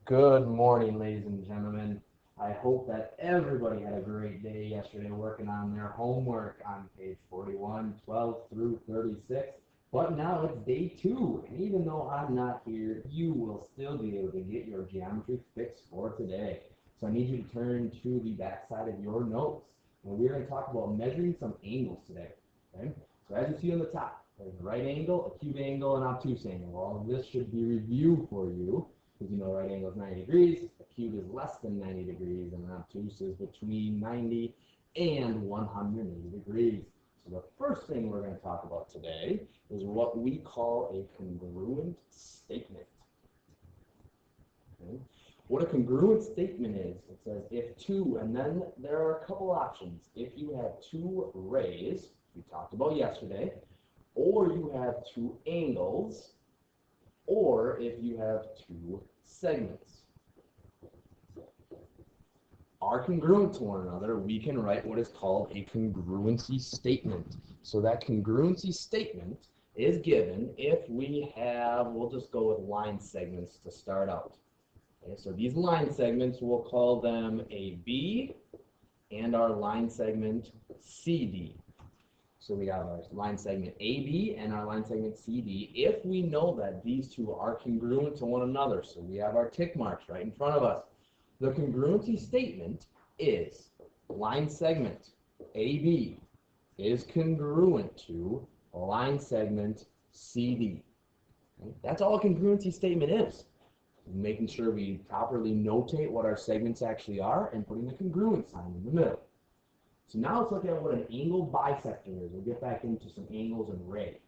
Good morning, ladies and gentlemen. I hope that everybody had a great day yesterday working on their homework on page 41, 12 through 36. But now it's day 2, and even though I'm not here, you will still be able to get your geometry fix for today. So I need you to turn to the back side of your notes, and we're going to talk about measuring some angles today. Okay? So as you see on the top, there's a right angle, a acute angle, and obtuse angle. All of this should be review for you, because you know right angle is 90 degrees, acute is less than 90 degrees, and obtuse is between 90 and 180 degrees. So the first thing we're going to talk about today is what we call a congruent statement. Okay? What a congruent statement is, it says if two, and then there are a couple options. If you have two rays, we talked about yesterday, or you have two angles, or if you have two segments are congruent to one another, we can write what is called a congruency statement. So that congruency statement is given if we have, we'll just go with line segments to start out. Okay, so these line segments, we'll call them AB and our line segment CD. So we have our line segment AB and our line segment CD. If we know that these two are congruent to one another, so we have our tick marks right in front of us, the congruency statement is line segment AB is congruent to line segment CD. Okay? That's all a congruency statement is. Making sure we properly notate what our segments actually are and putting the congruent sign in the middle. So now let's look at what an angle bisector is. We'll get back into some angles and ray.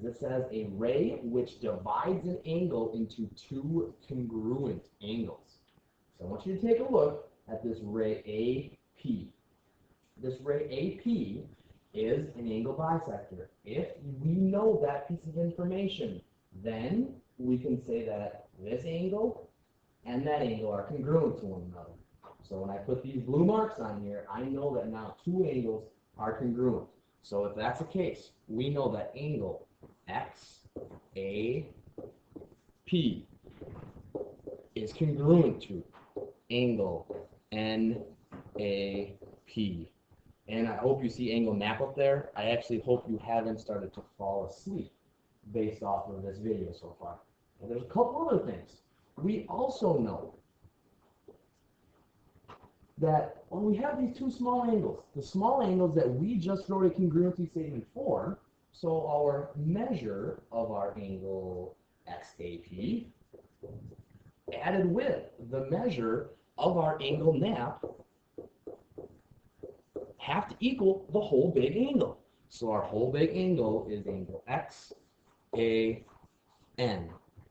It says a ray which divides an angle into two congruent angles. So I want you to take a look at this ray AP. This ray AP is an angle bisector. If we know that piece of information, then we can say that this angle and that angle are congruent to one another. So when I put these blue marks on here, I know that now two angles are congruent. So if that's the case, we know that angle XAP is congruent to angle NAP. And I hope you see angle NAP up there. I actually hope you haven't started to fall asleep based off of this video so far. And there's a couple other things. We also know that when we have these two small angles, the small angles that we just wrote a congruency statement for, so our measure of our angle XAP added with the measure of our angle NAP have to equal the whole big angle. So our whole big angle is angle XAN.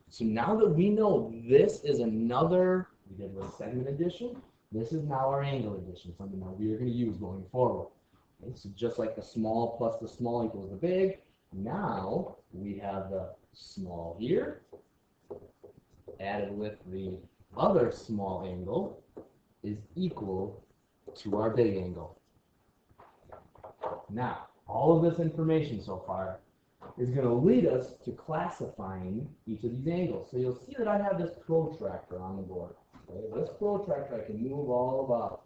So now that we know this is another, we did with segment addition, this is now our angle addition, something that we are going to use going forward. Okay, so just like the small plus the small equals the big, now we have the small here added with the other small angle is equal to our big angle. Now, all of this information so far is going to lead us to classifying each of these angles. So you'll see that I have this protractor on the board. Okay, this protractor I can move all about.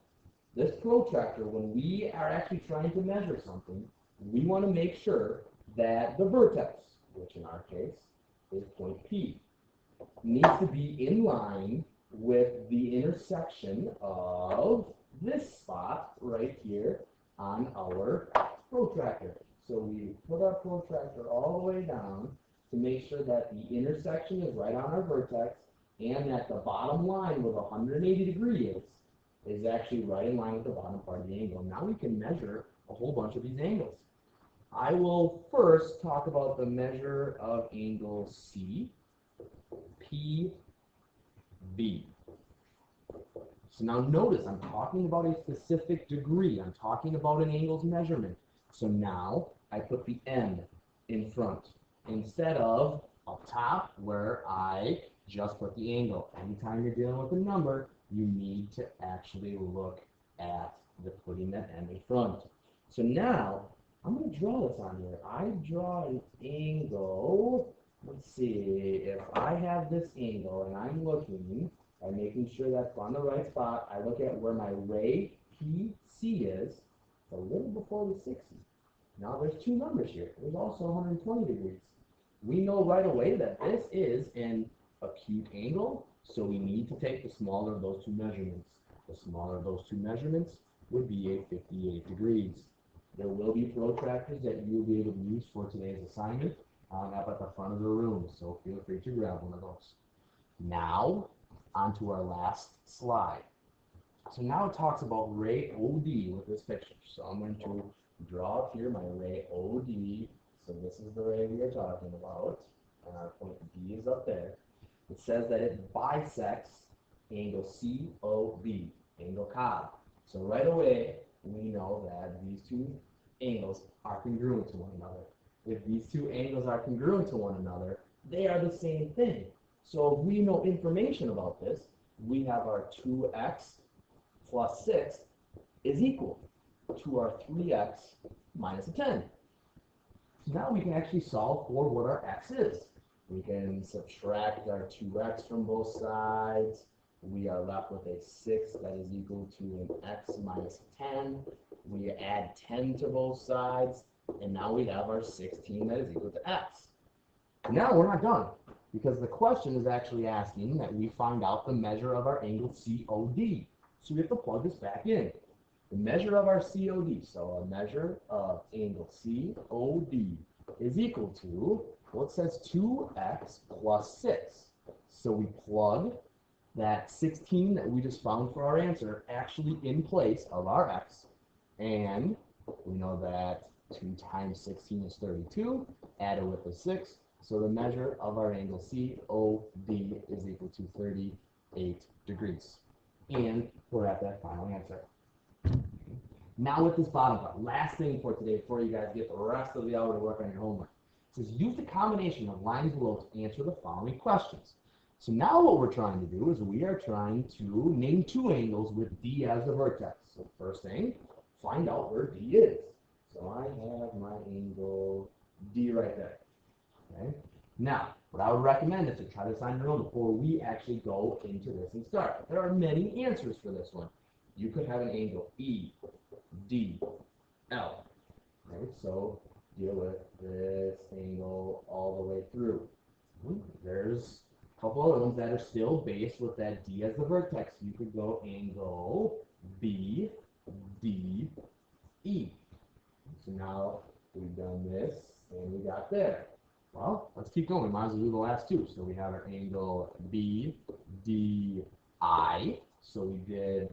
This protractor, when we are actually trying to measure something, we want to make sure that the vertex, which in our case is point P, needs to be in line with the intersection of this spot right here on our protractor. So we put our protractor all the way down to make sure that the intersection is right on our vertex and that the bottom line where the 180 degree is actually right in line with the bottom part of the angle. Now we can measure a whole bunch of these angles. I will first talk about the measure of angle CPB. So now notice I'm talking about a specific degree. I'm talking about an angle's measurement. So now I put the M in front instead of up top where I just put the angle. Anytime you're dealing with a number, you need to actually look at the putting that M in front. So now I'm going to draw this on here. I draw an angle. Let's see, if I have this angle and I'm looking by making sure that's on the right spot. I look at where my ray PC is. It's a little before the 60. Now there's two numbers here. There's also 120 degrees. We know right away that this is an acute angle, so we need to take the smaller of those two measurements. The smaller of those two measurements would be a 58 degrees. There will be protractors that you will be able to use for today's assignment up at the front of the room, so feel free to grab one of those. Now, on to our last slide. So now it talks about ray OD with this picture. So I'm going to draw up here my ray OD. So this is the ray we are talking about, and our point D is up there. It says that it bisects angle COB, angle COB. So right away, we know that these two angles are congruent to one another. If these two angles are congruent to one another, they are the same thing. So if we know information about this, we have our 2x plus 6 is equal to our 3x minus a 10. So now we can actually solve for what our x is. We can subtract our 2x from both sides. We are left with a 6 that is equal to an x minus 10. We add 10 to both sides, and now we have our 16 that is equal to x. Now we're not done, because the question is actually asking that we find out the measure of our angle COD. So we have to plug this back in. The measure of our COD, so a measure of angle COD is equal to, well, it says 2x plus 6. So we plug that 16 that we just found for our answer actually in place of our x, and we know that 2 times 16 is 32, added with the 6, so the measure of our angle COD is equal to 38 degrees. And we're at that final answer. Now with this bottom part, last thing for today before you guys get the rest of the hour to work on your homework. It says use the combination of lines below to answer the following questions. So now what we're trying to do is we are trying to name two angles with D as the vertex. So first thing, find out where D is. So I have my angle D right there. Okay. Now, what I would recommend is to try this on your own before we actually go into this and start. There are many answers for this one. You could have an angle E, D, L. Right? So deal with this angle all the way through. There's a couple other ones that are still based with that D as the vertex. You could go angle B, D, E. So now we've done this and we got there. Well, let's keep going. We might as well do the last two. So we have our angle B, D, I. So we did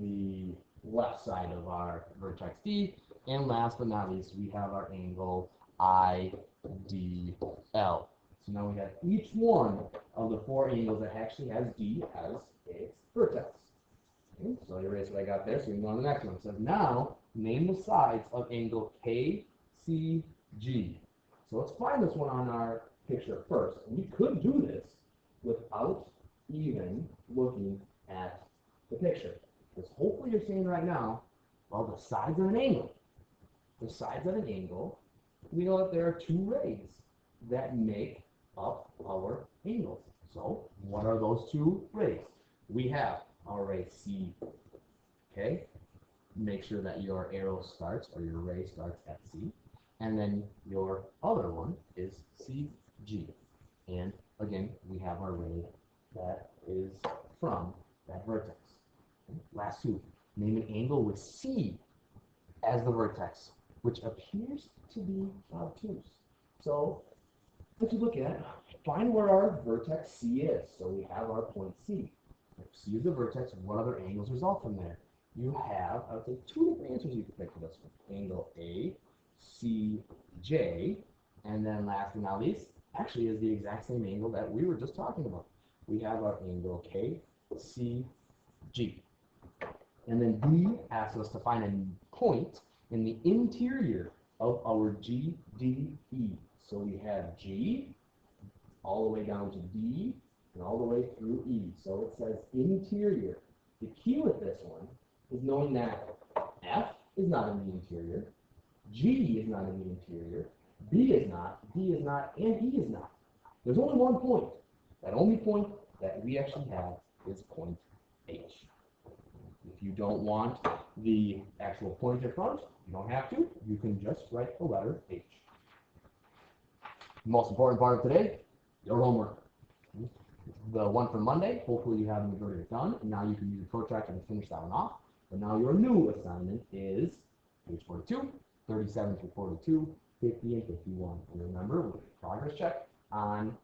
the left side of our vertex D. And last but not least, we have our angle I, D, L. So now we have each one of the four angles that actually has D as its vertex. Okay, so you erase what I got there, so we can go on to the next one. It says now, name the sides of angle KCG. So let's find this one on our picture first. And we could do this without even looking at the picture. Because hopefully you're saying right now, well, the sides of an angle. The sides of an angle, we know that there are two rays that make up our angles. So what are those two rays? We have our ray C. Okay? Make sure that your arrow starts or your ray starts at C. And then your other one is CG. And again, we have our ray that is from that vertex. Okay? Last two. Name an angle with C as the vertex, which appears to be obtuse. So let's look at, find where our vertex C is. So we have our point C. If C is the vertex, what other angles result from there? You have, I would say, two different answers you could pick for this one. Angle A, CJ, and then last but not least, actually is the exact same angle that we were just talking about. We have our angle KCG. And then D asks us to find a point in the interior of our GDE. So we have G all the way down to D and all the way through E. So it says interior. The key with this one is knowing that F is not in the interior, G is not in the interior, B is not, D is not, and E is not. There's only one point. That only point that we actually have is point H. If you don't want the actual point at front, you don't have to. You can just write the letter H. The most important part of today, your homework. The one from Monday, hopefully you have the majority of it done, and now you can use your protractor to finish that one off. But now your new assignment is page 42, 37 through 42, 50, and 51. And remember, we'll do a progress check on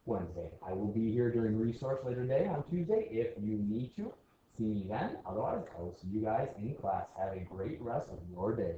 Wednesday. I will be here during resource later today on Tuesday if you need to. See me then. Otherwise, I will see you guys in class. Have a great rest of your day.